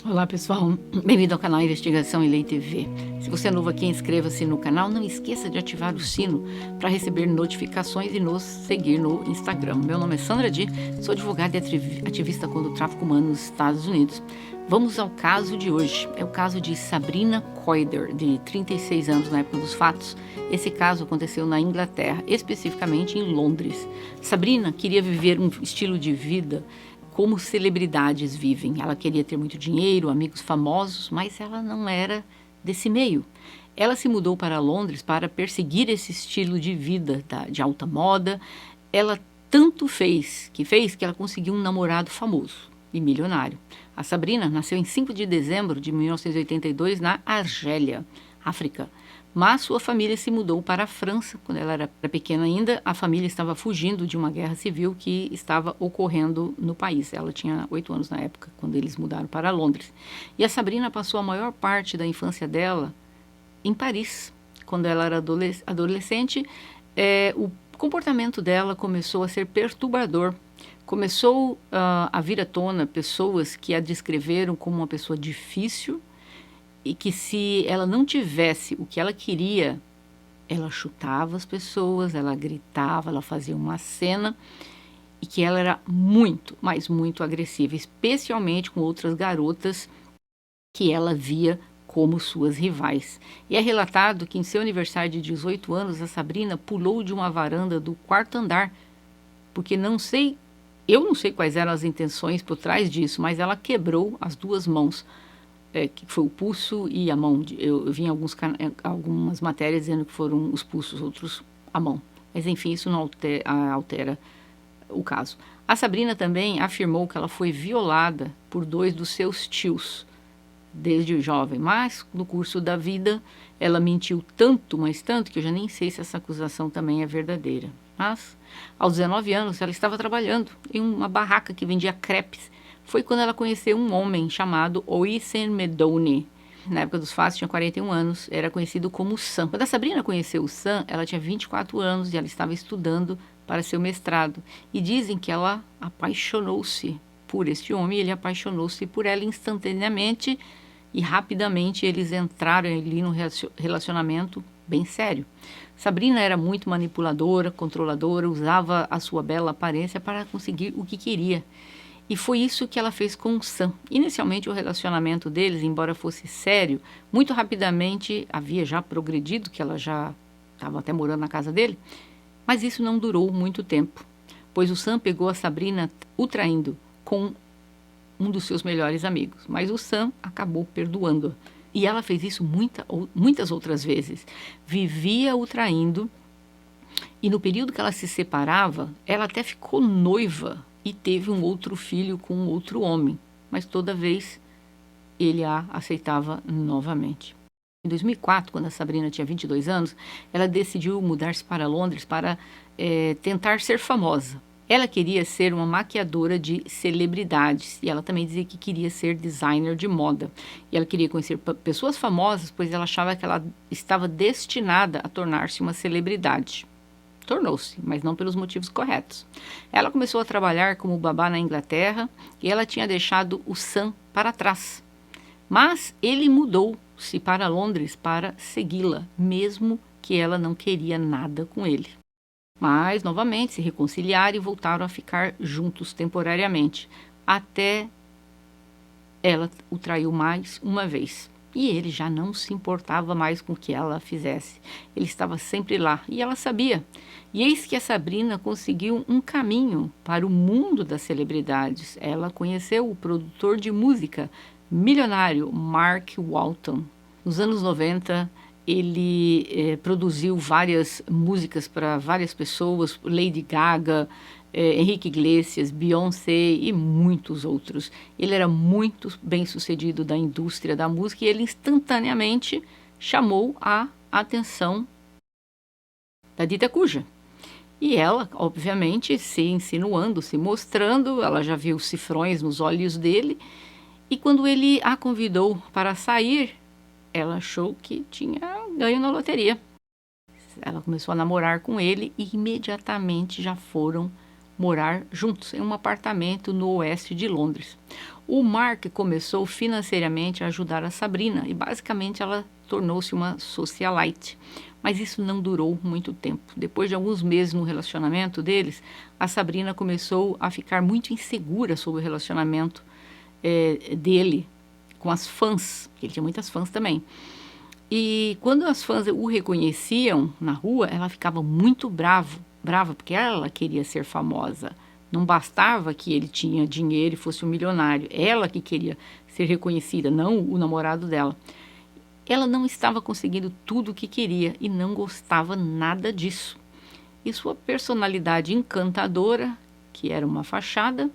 Olá pessoal, bem-vindo ao canal Investigação e Lei TV. Se você é novo aqui, inscreva-se no canal, não esqueça de ativar o sino para receber notificações e nos seguir no Instagram. Meu nome é Sandra Di, sou advogada e ativista contra o tráfico humano nos Estados Unidos. Vamos ao caso de hoje, é o caso de Sabrina Coider, de 36 anos na época dos fatos. Esse caso aconteceu na Inglaterra, especificamente em Londres. Sabrina queria viver um estilo de vida como celebridades vivem. Ela queria ter muito dinheiro, amigos famosos, mas ela não era desse meio. Ela se mudou para Londres para perseguir esse estilo de vida de alta moda. Ela tanto fez que ela conseguiu um namorado famoso e milionário. A Sabrina nasceu em 5 de dezembro de 1982 na Argélia, África. Mas sua família se mudou para a França quando ela era pequena ainda. A família estava fugindo de uma guerra civil que estava ocorrendo no país. Ela tinha 8 anos na época, quando eles mudaram para Londres. E a Sabrina passou a maior parte da infância dela em Paris. Quando ela era adolescente, o comportamento dela começou a ser perturbador. Começou a vir à tona pessoas que a descreveram como uma pessoa difícil, e que se ela não tivesse o que ela queria, ela chutava as pessoas, ela gritava, ela fazia uma cena, e que ela era muito, mas muito agressiva, especialmente com outras garotas que ela via como suas rivais. E é relatado que em seu aniversário de 18 anos, a Sabrina pulou de uma varanda do 4º andar, porque eu não sei quais eram as intenções por trás disso, mas ela quebrou as duas mãos, que foi o pulso e a mão. Eu vi em algumas matérias dizendo que foram os pulsos, outros a mão. Mas enfim, isso não altera o caso. A Sabrina também afirmou que ela foi violada por 2 dos seus tios desde jovem, mas no curso da vida ela mentiu tanto, mas tanto, que eu já nem sei se essa acusação também é verdadeira. Mas aos 19 anos ela estava trabalhando em uma barraca que vendia crepes. Foi quando ela conheceu um homem chamado Oisin Medoni. Na época dos fatos, tinha 41 anos, era conhecido como Sam. Quando a Sabrina conheceu o Sam, ela tinha 24 anos e ela estava estudando para seu mestrado. E dizem que ela apaixonou-se por este homem, ele apaixonou-se por ela instantaneamente e rapidamente eles entraram ali num relacionamento bem sério. Sabrina era muito manipuladora, controladora, usava a sua bela aparência para conseguir o que queria. E foi isso que ela fez com o Sam. Inicialmente o relacionamento deles, embora fosse sério, muito rapidamente havia já progredido, que ela já estava até morando na casa dele, mas isso não durou muito tempo, pois o Sam pegou a Sabrina o traindo com um dos seus melhores amigos, mas o Sam acabou perdoando-a. E ela fez isso muitas outras vezes. Vivia o traindo, e no período que ela se separava, ela até ficou noiva e teve um outro filho com um outro homem, mas toda vez ele a aceitava novamente. Em 2004, quando a Sabrina tinha 22 anos, ela decidiu mudar-se para Londres para tentar ser famosa. Ela queria ser uma maquiadora de celebridades e ela também dizia que queria ser designer de moda. E ela queria conhecer pessoas famosas, pois ela achava que ela estava destinada a tornar-se uma celebridade. Tornou-se, mas não pelos motivos corretos. Ela começou a trabalhar como babá na Inglaterra e ela tinha deixado o Sam para trás. Mas ele mudou-se para Londres para segui-la, mesmo que ela não queria nada com ele. Mas, novamente, se reconciliaram e voltaram a ficar juntos temporariamente, até ela o traiu mais uma vez. E ele já não se importava mais com o que ela fizesse. Ele estava sempre lá e ela sabia. E eis que a Sabrina conseguiu um caminho para o mundo das celebridades. Ela conheceu o produtor de música milionário Mark Walton. Nos anos 90, ele produziu várias músicas para várias pessoas, Lady Gaga, Henrique Iglesias, Beyoncé e muitos outros. Ele era muito bem sucedido da indústria da música e ele instantaneamente chamou a atenção da dita cuja. E ela, obviamente, se insinuando, se mostrando, ela já viu cifrões nos olhos dele, e quando ele a convidou para sair, ela achou que tinha ganho na loteria. Ela começou a namorar com ele e imediatamente já foram morar juntos em um apartamento no oeste de Londres. O Mark começou financeiramente a ajudar a Sabrina e basicamente ela tornou-se uma socialite. Mas isso não durou muito tempo. Depois de alguns meses no relacionamento deles, a Sabrina começou a ficar muito insegura sobre o relacionamento dele com as fãs, porque ele tinha muitas fãs também. E quando as fãs o reconheciam na rua, ela ficava muito brava, porque ela queria ser famosa. Não bastava que ele tinha dinheiro e fosse um milionário. Ela que queria ser reconhecida, não o namorado dela. Ela não estava conseguindo tudo o que queria e não gostava nada disso. E sua personalidade encantadora, que era uma fachada,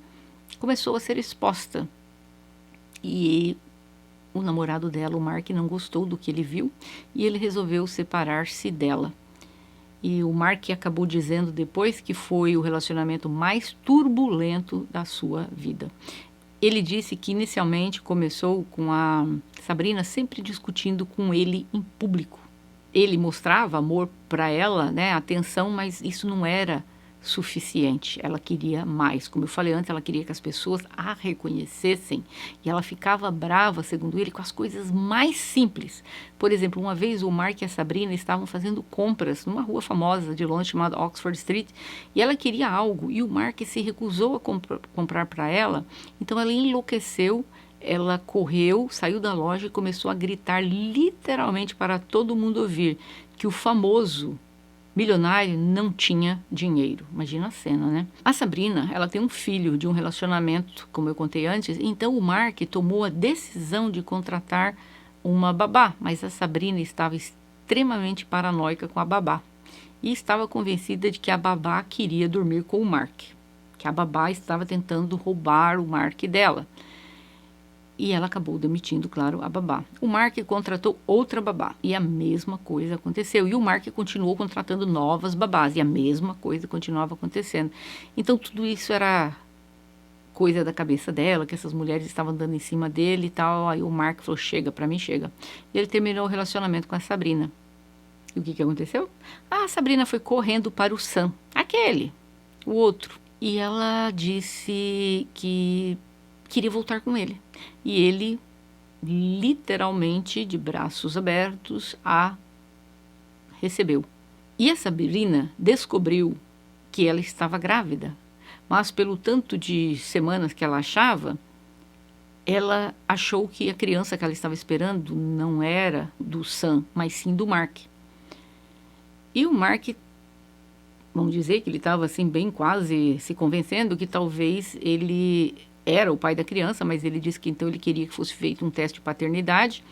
começou a ser exposta. E o namorado dela, o Mark, não gostou do que ele viu e ele resolveu separar-se dela. E o Mark acabou dizendo depois que foi o relacionamento mais turbulento da sua vida. Ele disse que inicialmente começou com a Sabrina sempre discutindo com ele em público. Ele mostrava amor para ela, né, atenção, mas isso não era suficiente. Ela queria mais. Como eu falei antes, ela queria que as pessoas a reconhecessem e ela ficava brava, segundo ele, com as coisas mais simples. Por exemplo, uma vez o Mark e a Sabrina estavam fazendo compras numa rua famosa de Londres chamada Oxford Street e ela queria algo e o Mark se recusou a comprar para ela. Então ela enlouqueceu. Ela correu, saiu da loja e começou a gritar literalmente para todo mundo ouvir que o famoso milionário não tinha dinheiro. Imagina a cena, né? A Sabrina, ela tem um filho de um relacionamento, como eu contei antes, então o Mark tomou a decisão de contratar uma babá, mas a Sabrina estava extremamente paranoica com a babá e estava convencida de que a babá queria dormir com o Mark, que a babá estava tentando roubar o Mark dela. E ela acabou demitindo, claro, a babá. O Mark contratou outra babá e a mesma coisa aconteceu. E o Mark continuou contratando novas babás e a mesma coisa continuava acontecendo. Então tudo isso era coisa da cabeça dela, que essas mulheres estavam dando em cima dele e tal. Aí o Mark falou, chega, pra mim chega. E ele terminou o relacionamento com a Sabrina. E o que aconteceu? A Sabrina foi correndo para o Sam, o outro. E ela disse que queria voltar com ele. E ele, literalmente, de braços abertos, a recebeu. E a Sabrina descobriu que ela estava grávida. Mas pelo tanto de semanas que ela achava, ela achou que a criança que ela estava esperando não era do Sam, mas sim do Mark. E o Mark, vamos dizer que ele estava assim bem quase se convencendo que talvez ele era o pai da criança, mas ele disse que então ele queria que fosse feito um teste de paternidade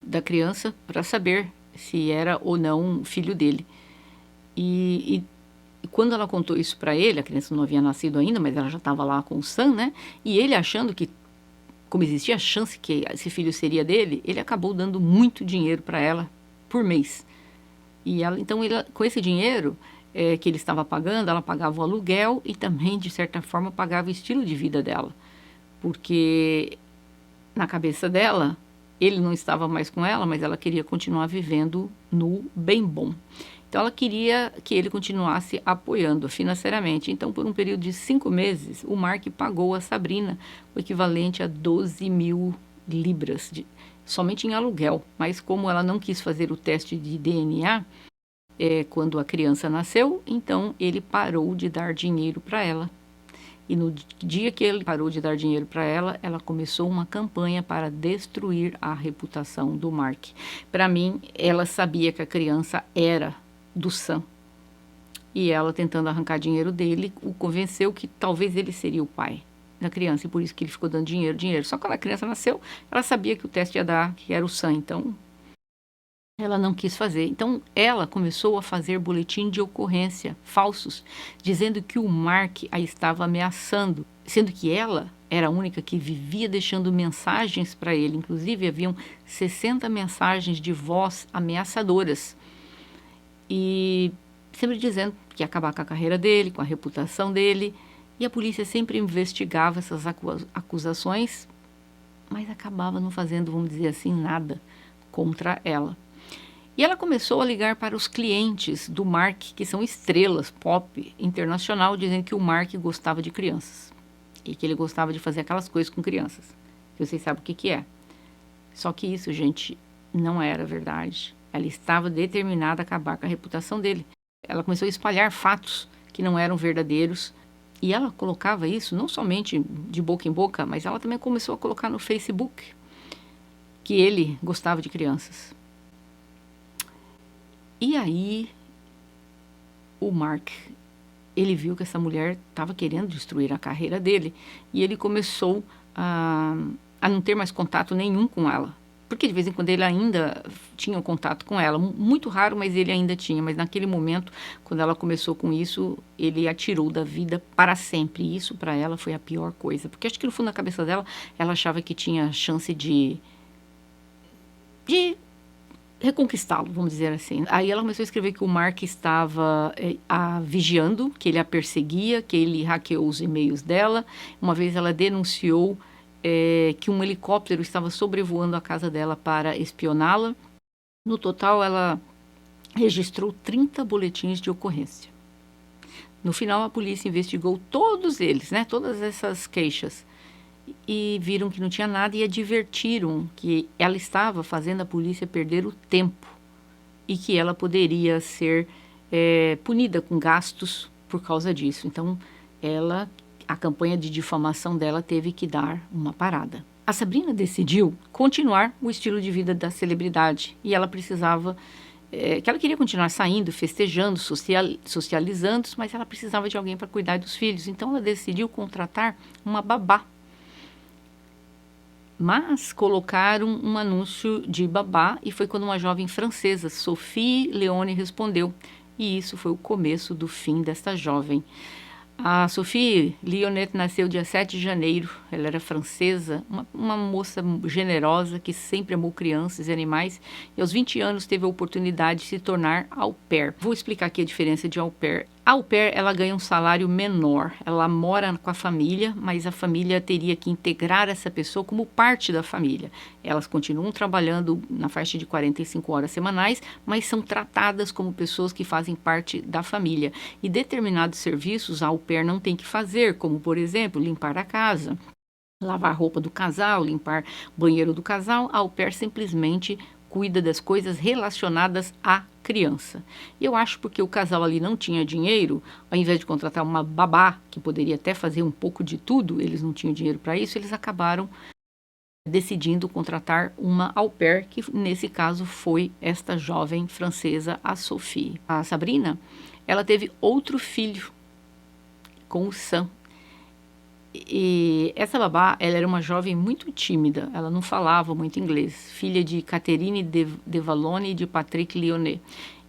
da criança para saber se era ou não filho dele. E quando ela contou isso para ele, a criança não havia nascido ainda, mas ela já estava lá com o Sam, né? E ele achando que, como existia a chance que esse filho seria dele, ele acabou dando muito dinheiro para ela por mês. E ela, então, com esse dinheiro que ele estava pagando, ela pagava o aluguel e também, de certa forma, pagava o estilo de vida dela. Porque na cabeça dela, ele não estava mais com ela, mas ela queria continuar vivendo no bem bom. Então, ela queria que ele continuasse apoiando financeiramente. Então, por um período de 5 meses, o Mark pagou a Sabrina o equivalente a 12 mil libras, somente em aluguel. Mas como ela não quis fazer o teste de DNA, quando a criança nasceu, então ele parou de dar dinheiro para ela. E no dia que ele parou de dar dinheiro para ela, ela começou uma campanha para destruir a reputação do Mark. Para mim, ela sabia que a criança era do Sam. E ela, tentando arrancar dinheiro dele, o convenceu que talvez ele seria o pai da criança. E por isso que ele ficou dando dinheiro. Só que quando a criança nasceu, ela sabia que o teste ia dar, que era o Sam. Então, ela não quis fazer. Então, ela começou a fazer boletim de ocorrência falsos, dizendo que o Mark a estava ameaçando, sendo que ela era a única que vivia deixando mensagens para ele. Inclusive, haviam 60 mensagens de voz ameaçadoras. E sempre dizendo que ia acabar com a carreira dele, com a reputação dele. E a polícia sempre investigava essas acusações, mas acabava não fazendo, vamos dizer assim, nada contra ela. E ela começou a ligar para os clientes do Mark, que são estrelas pop internacional, dizendo que o Mark gostava de crianças. e que ele gostava de fazer aquelas coisas com crianças, que vocês sabem o que que é. Só que isso, gente, não era verdade. Ela estava determinada a acabar com a reputação dele. Ela começou a espalhar fatos que não eram verdadeiros, e ela colocava isso não somente de boca em boca, mas ela também começou a colocar no Facebook que ele gostava de crianças. E aí, o Mark, ele viu que essa mulher estava querendo destruir a carreira dele, e ele começou a não ter mais contato nenhum com ela. Porque de vez em quando ele ainda tinha um contato com ela, muito raro, mas ele ainda tinha. Mas naquele momento, quando ela começou com isso, ele a tirou da vida para sempre. E isso para ela foi a pior coisa, porque acho que no fundo da cabeça dela, ela achava que tinha chance de reconquistá-lo, vamos dizer assim. Aí ela começou a escrever que o Mark estava a vigiando, que ele a perseguia, que ele hackeou os e-mails dela. Uma vez ela denunciou que um helicóptero estava sobrevoando a casa dela para espioná-la. No total, ela registrou 30 boletins de ocorrência. No final, a polícia investigou todos eles, né, todas essas queixas, e viram que não tinha nada e advertiram que ela estava fazendo a polícia perder o tempo e que ela poderia ser punida com gastos por causa disso. Então, a campanha de difamação dela teve que dar uma parada. A Sabrina decidiu continuar o estilo de vida da celebridade e ela precisava, que ela queria continuar saindo, festejando, socializando, mas ela precisava de alguém para cuidar dos filhos. Então ela decidiu contratar uma babá. Mas colocaram um anúncio de babá e foi quando uma jovem francesa, Sophie Leone, respondeu. E isso foi o começo do fim desta jovem. A Sophie Leonette nasceu dia 7 de janeiro, ela era francesa, uma moça generosa que sempre amou crianças e animais e aos 20 anos teve a oportunidade de se tornar au pair. Vou explicar aqui a diferença de au pair. A au pair, ela ganha um salário menor, ela mora com a família, mas a família teria que integrar essa pessoa como parte da família. Elas continuam trabalhando na faixa de 45 horas semanais, mas são tratadas como pessoas que fazem parte da família. E determinados serviços a au pair não tem que fazer, como, por exemplo, limpar a casa, lavar a roupa do casal, limpar o banheiro do casal. A au pair simplesmente cuida das coisas relacionadas à criança. E eu acho porque o casal ali não tinha dinheiro, ao invés de contratar uma babá, que poderia até fazer um pouco de tudo, eles não tinham dinheiro para isso, eles acabaram decidindo contratar uma au pair, que nesse caso foi esta jovem francesa, a Sophie. A Sabrina, ela teve outro filho com o Sam. E essa babá, ela era uma jovem muito tímida, ela não falava muito inglês, filha de Catherine de Valone e de Patrick Lyonnais.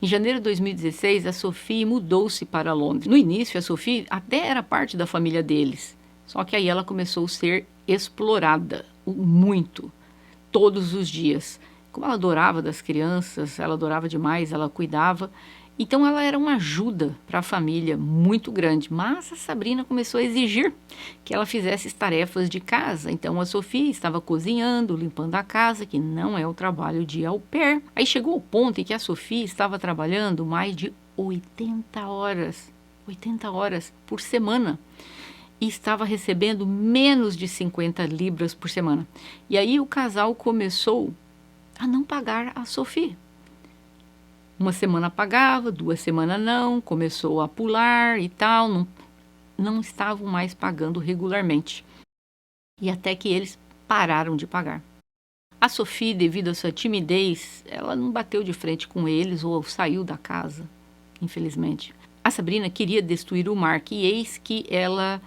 Em janeiro de 2016, a Sophie mudou-se para Londres. No início, a Sophie até era parte da família deles, só que aí ela começou a ser explorada muito, todos os dias. Como ela adorava das crianças, ela adorava demais, ela cuidava. Então ela era uma ajuda para a família muito grande, mas a Sabrina começou a exigir que ela fizesse as tarefas de casa. Então a Sophie estava cozinhando, limpando a casa, que não é o trabalho de au pair. Aí chegou o ponto em que a Sophie estava trabalhando mais de 80 horas por semana e estava recebendo menos de 50 libras por semana. E aí o casal começou a não pagar a Sophie. Uma semana pagava, 2 semanas não, começou a pular e tal, não estavam mais pagando regularmente. E até que eles pararam de pagar. A Sophie, devido à sua timidez, ela não bateu de frente com eles ou saiu da casa, infelizmente. A Sabrina queria destruir o Mark e eis que ela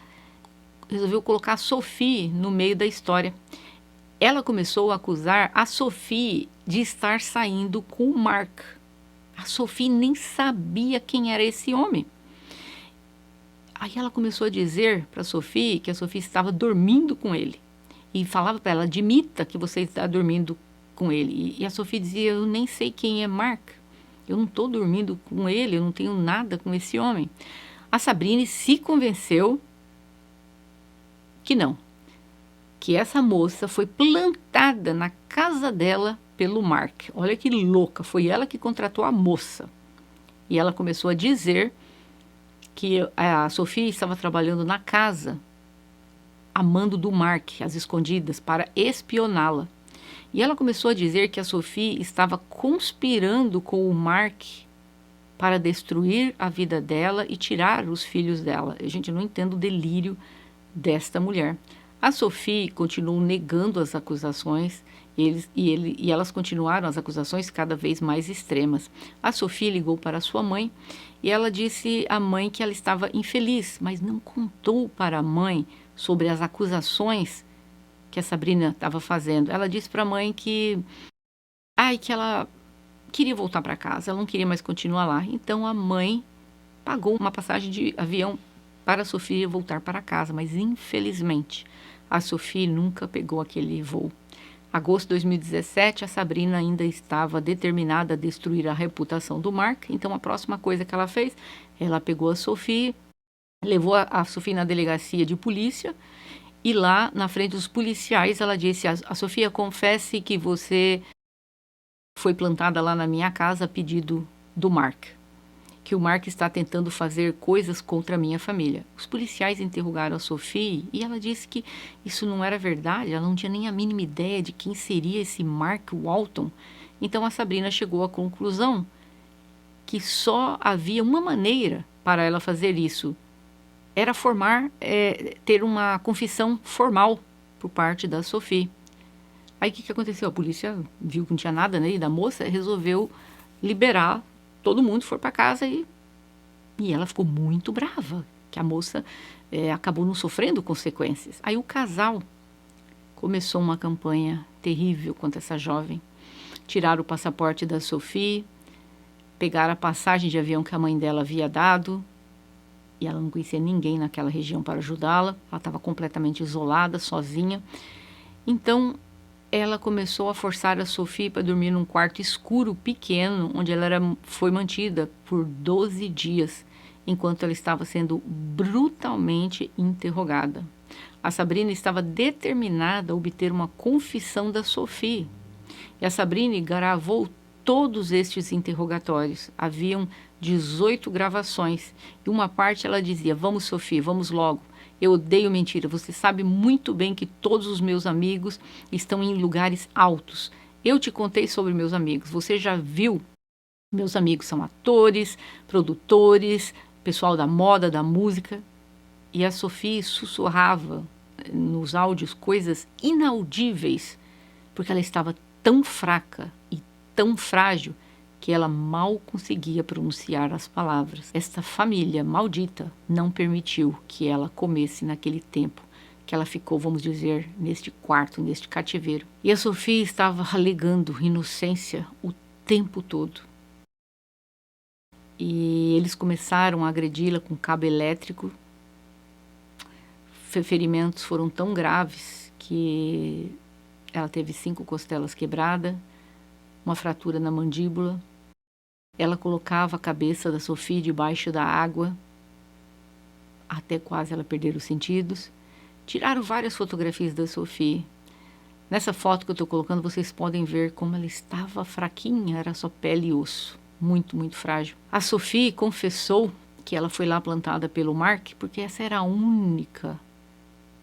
resolveu colocar a Sophie no meio da história. Ela começou a acusar a Sophie de estar saindo com o Mark. A Sophie nem sabia quem era esse homem. Aí ela começou a dizer para a Sophie que a Sophie estava dormindo com ele. E falava para ela, admita que você está dormindo com ele. E a Sophie dizia, eu nem sei quem é Mark. Eu não estou dormindo com ele, eu não tenho nada com esse homem. A Sabrina se convenceu que não. Que essa moça foi plantada na casa dela pelo Mark. Olha que louca, foi ela que contratou a moça. E ela começou a dizer que a Sophie estava trabalhando na casa a mando do Mark, às escondidas, para espioná-la. E ela começou a dizer que a Sophie estava conspirando com o Mark para destruir a vida dela e tirar os filhos dela. A gente não entende o delírio desta mulher. A Sophie continuou negando as acusações e elas continuaram as acusações cada vez mais extremas. A Sophie ligou para sua mãe e ela disse à mãe que ela estava infeliz, mas não contou para a mãe sobre as acusações que a Sabrina estava fazendo. Ela disse para a mãe que ela queria voltar para casa, ela não queria mais continuar lá. Então a mãe pagou uma passagem de avião para a Sophie voltar para casa, mas infelizmente a Sophie nunca pegou aquele voo. Agosto de 2017, a Sabrina ainda estava determinada a destruir a reputação do Mark, então a próxima coisa que ela fez, ela pegou a Sophie, levou a Sophie na delegacia de polícia e lá na frente dos policiais ela disse: a Sofia, confesse que você foi plantada lá na minha casa a pedido do Mark, que o Mark está tentando fazer coisas contra a minha família. Os policiais interrogaram a Sophie e ela disse que isso não era verdade, ela não tinha nem a mínima ideia de quem seria esse Mark Walton. Então a Sabrina chegou à conclusão que só havia uma maneira para ela fazer isso, era ter uma confissão formal por parte da Sophie. Aí o que aconteceu? A polícia viu que não tinha nada nele da moça, resolveu liberar todo mundo, foi para casa e ela ficou muito brava, que a moça acabou não sofrendo consequências. Aí o casal começou uma campanha terrível contra essa jovem. Tiraram o passaporte da Sophie, pegaram a passagem de avião que a mãe dela havia dado, e ela não conhecia ninguém naquela região para ajudá-la. Ela estava completamente isolada, sozinha. Então ela começou a forçar a Sophie para dormir num quarto escuro, pequeno, onde ela foi mantida por 12 dias, enquanto ela estava sendo brutalmente interrogada. A Sabrina estava determinada a obter uma confissão da Sophie. E a Sabrina gravou todos estes interrogatórios. Haviam 18 gravações. E uma parte ela dizia: vamos, Sophie, vamos logo. Eu odeio mentira. Você sabe muito bem que todos os meus amigos estão em lugares altos. Eu te contei sobre meus amigos. Você já viu? Meus amigos são atores, produtores, pessoal da moda, da música. E a Sophie sussurrava nos áudios coisas inaudíveis, porque ela estava tão fraca e tão frágil que ela mal conseguia pronunciar as palavras. Esta família maldita não permitiu que ela comesse naquele tempo que ela ficou, vamos dizer, neste quarto, neste cativeiro. E a Sophie estava alegando inocência o tempo todo. E eles começaram a agredi-la com cabo elétrico. Ferimentos foram tão graves que ela teve 5 costelas quebradas, uma fratura na mandíbula. Ela colocava a cabeça da Sophie debaixo da água, até quase ela perder os sentidos. Tiraram várias fotografias da Sophie. Nessa foto que eu estou colocando, vocês podem ver como ela estava fraquinha, era só pele e osso, muito, muito frágil. A Sophie confessou que ela foi lá plantada pelo Mark, porque essa era a única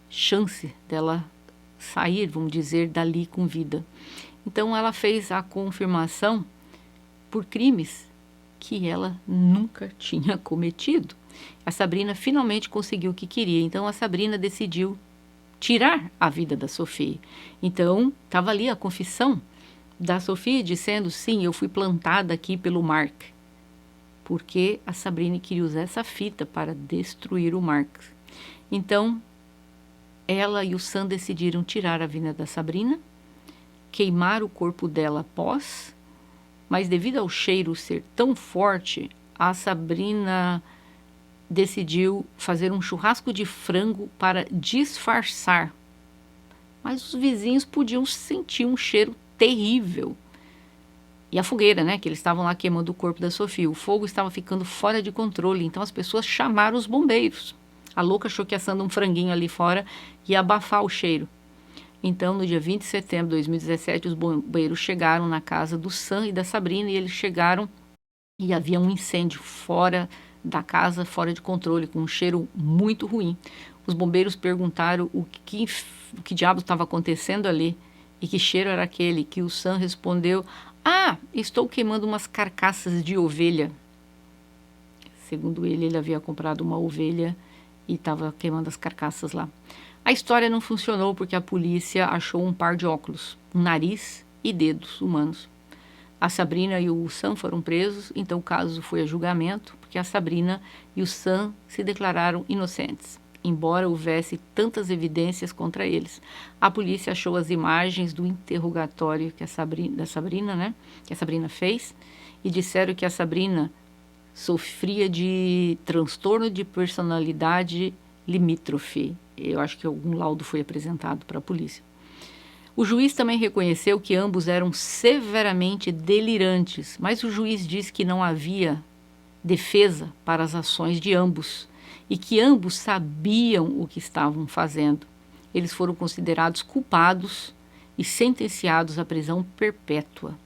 chance dela sair, vamos dizer, dali com vida. Então ela fez a confirmação por crimes que ela nunca tinha cometido. A Sabrina finalmente conseguiu o que queria. Então a Sabrina decidiu tirar a vida da Sophie. Então estava ali a confissão da Sophie dizendo: sim, eu fui plantada aqui pelo Mark. Porque a Sabrina queria usar essa fita para destruir o Mark. Então ela e o Sam decidiram tirar a vida da Sabrina, queimar o corpo dela após, mas devido ao cheiro ser tão forte, a Sabrina decidiu fazer um churrasco de frango para disfarçar. Mas os vizinhos podiam sentir um cheiro terrível. E a fogueira, né, que eles estavam lá queimando o corpo da Sophie. O fogo estava ficando fora de controle, então as pessoas chamaram os bombeiros. A louca achou que assando um franguinho ali fora ia abafar o cheiro. Então, no dia 20 de setembro de 2017, os bombeiros chegaram na casa do Sam e da Sabrina, e eles chegaram e havia um incêndio fora da casa, fora de controle, com um cheiro muito ruim. Os bombeiros perguntaram o que diabo estava acontecendo ali e que cheiro era aquele, que o Sam respondeu: "Ah, estou queimando umas carcaças de ovelha." Segundo ele havia comprado uma ovelha e estava queimando as carcaças lá. A história não funcionou porque a polícia achou um par de óculos, um nariz e dedos humanos. A Sabrina e o Sam foram presos, então o caso foi a julgamento, porque a Sabrina e o Sam se declararam inocentes, embora houvesse tantas evidências contra eles. A polícia achou as imagens do interrogatório que a Sabrina fez, e disseram que a Sabrina sofria de transtorno de personalidade limítrofe. Eu acho que algum laudo foi apresentado para a polícia. O juiz também reconheceu que ambos eram severamente delirantes, mas o juiz disse que não havia defesa para as ações de ambos e que ambos sabiam o que estavam fazendo. Eles foram considerados culpados e sentenciados à prisão perpétua,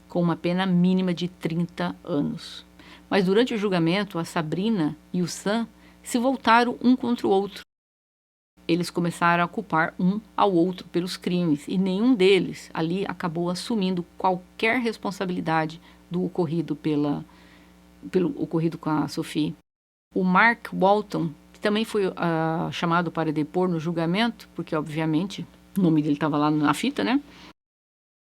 com uma pena mínima de 30 anos. Mas durante o julgamento, a Sabrina e o Sam se voltaram um contra o outro. Eles começaram a culpar um ao outro pelos crimes e nenhum deles ali acabou assumindo qualquer responsabilidade do ocorrido pelo ocorrido com a Sophie. O Mark Walton, que também foi chamado para depor no julgamento, porque obviamente o nome dele estava lá na fita, né?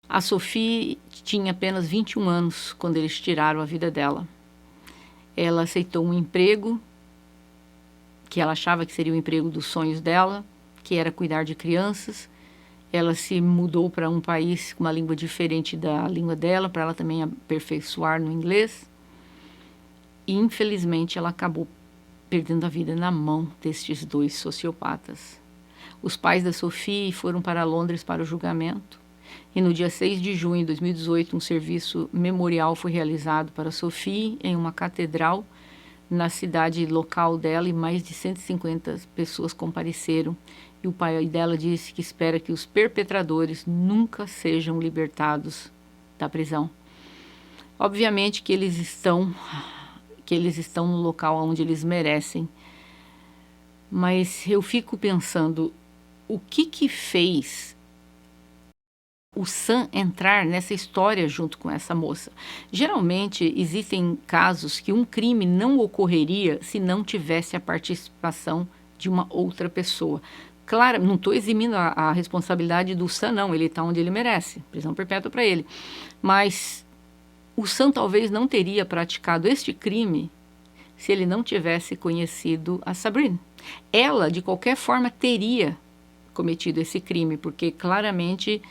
A Sophie tinha apenas 21 anos quando eles tiraram a vida dela. Ela aceitou um emprego que ela achava que seria o emprego dos sonhos dela, que era cuidar de crianças. Ela se mudou para um país com uma língua diferente da língua dela, para ela também aperfeiçoar no inglês. E, infelizmente, ela acabou perdendo a vida na mão destes dois sociopatas. Os pais da Sophie foram para Londres para o julgamento. E no dia 6 de junho de 2018, um serviço memorial foi realizado para Sophie em uma catedral na cidade local dela, e mais de 150 pessoas compareceram. E o pai dela disse que espera que os perpetradores nunca sejam libertados da prisão. Obviamente que eles estão no local onde eles merecem. Mas eu fico pensando, o que fez o Sam entrar nessa história junto com essa moça? Geralmente existem casos que um crime não ocorreria se não tivesse a participação de uma outra pessoa. Claro, não estou eximindo a responsabilidade do Sam, não. Ele está onde ele merece, prisão perpétua para ele. Mas o Sam talvez não teria praticado este crime se ele não tivesse conhecido a Sabrina. Ela, de qualquer forma, teria cometido esse crime, porque claramente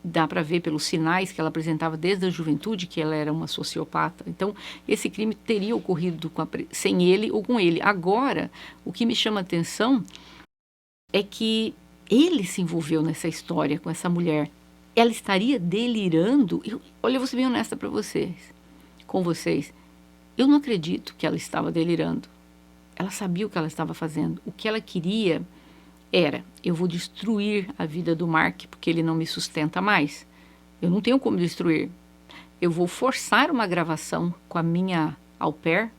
dá para ver pelos sinais que ela apresentava desde a juventude que ela era uma sociopata. Então, esse crime teria ocorrido sem ele ou com ele. Agora, o que me chama a atenção é que ele se envolveu nessa história com essa mulher. Ela estaria delirando. Olha, eu vou ser bem honesta com vocês. Eu não acredito que ela estava delirando. Ela sabia o que ela estava fazendo. O que ela queria era: eu vou destruir a vida do Mark porque ele não me sustenta mais. Eu não tenho como destruir. Eu vou forçar uma gravação com a minha au pair,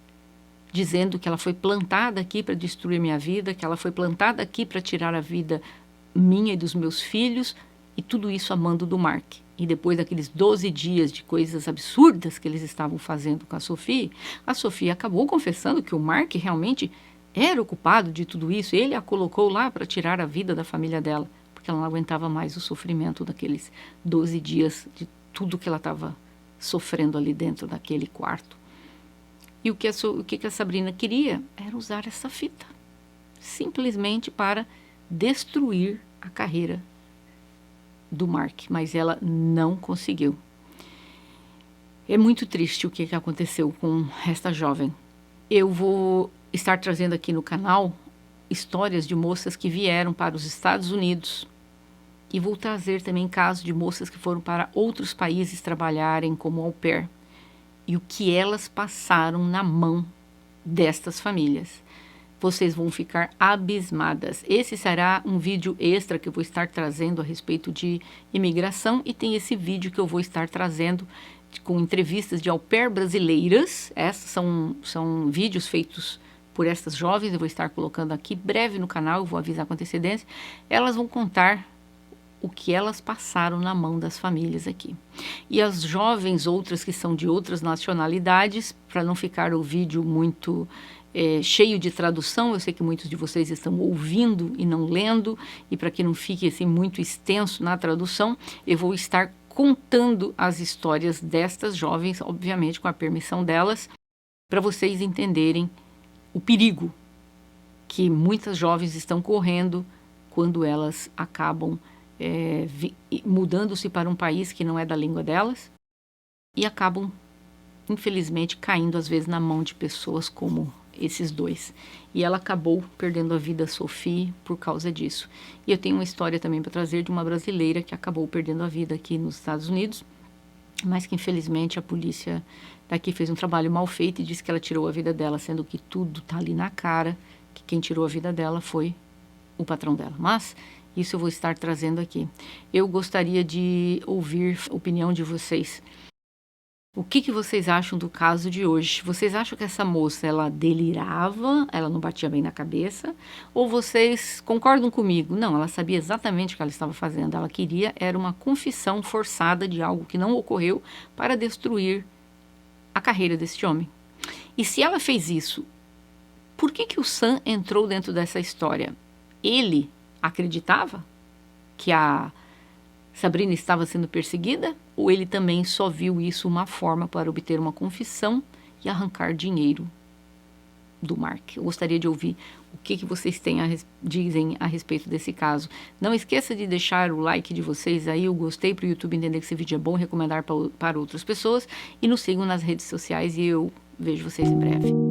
dizendo que ela foi plantada aqui para destruir minha vida, que ela foi plantada aqui para tirar a vida minha e dos meus filhos, e tudo isso a mando do Mark. E depois daqueles 12 dias de coisas absurdas que eles estavam fazendo com a Sophie acabou confessando que o Mark realmente era o culpado de tudo isso. Ele a colocou lá para tirar a vida da família dela, porque ela não aguentava mais o sofrimento daqueles 12 dias, de tudo que ela estava sofrendo ali dentro daquele quarto. E o que a Sabrina queria era usar essa fita, simplesmente para destruir a carreira do Mark, mas ela não conseguiu. É muito triste o que aconteceu com esta jovem. Eu vou estar trazendo aqui no canal histórias de moças que vieram para os Estados Unidos, e vou trazer também casos de moças que foram para outros países trabalharem como au pair, e o que elas passaram na mão destas famílias. Vocês vão ficar abismadas. Esse será um vídeo extra que eu vou estar trazendo a respeito de imigração, e tem esse vídeo que eu vou estar trazendo com entrevistas de au pair brasileiras. Esses são vídeos feitos por essas jovens, eu vou estar colocando aqui breve no canal, eu vou avisar com antecedência, elas vão contar o que elas passaram na mão das famílias aqui. E as jovens, outras que são de outras nacionalidades, para não ficar o vídeo muito cheio de tradução, eu sei que muitos de vocês estão ouvindo e não lendo, e para que não fique assim muito extenso na tradução, eu vou estar contando as histórias destas jovens, obviamente com a permissão delas, para vocês entenderem o perigo que muitas jovens estão correndo quando elas acabam mudando-se para um país que não é da língua delas e acabam, infelizmente, caindo às vezes na mão de pessoas como esses dois. E ela acabou perdendo a vida, a Sophie, por causa disso. E eu tenho uma história também para trazer de uma brasileira que acabou perdendo a vida aqui nos Estados Unidos, mas que infelizmente a polícia daqui fez um trabalho mal feito e disse que ela tirou a vida dela, sendo que tudo tá ali na cara, que quem tirou a vida dela foi o patrão dela. Mas isso eu vou estar trazendo aqui. Eu gostaria de ouvir a opinião de vocês. O que vocês acham do caso de hoje? Vocês acham que essa moça, ela delirava, ela não batia bem na cabeça? Ou vocês concordam comigo? Não, ela sabia exatamente o que ela estava fazendo. Ela queria, era uma confissão forçada de algo que não ocorreu para destruir a carreira desse homem. E se ela fez isso, por que o Sam entrou dentro dessa história? Ele acreditava que a Sabrina estava sendo perseguida? Ou ele também só viu isso uma forma para obter uma confissão e arrancar dinheiro do Mark? Eu gostaria de ouvir o que vocês dizem a respeito desse caso. Não esqueça de deixar o like de vocês aí, o gostei, para o YouTube entender que esse vídeo é bom, recomendar para outras pessoas. E nos sigam nas redes sociais e eu vejo vocês em breve.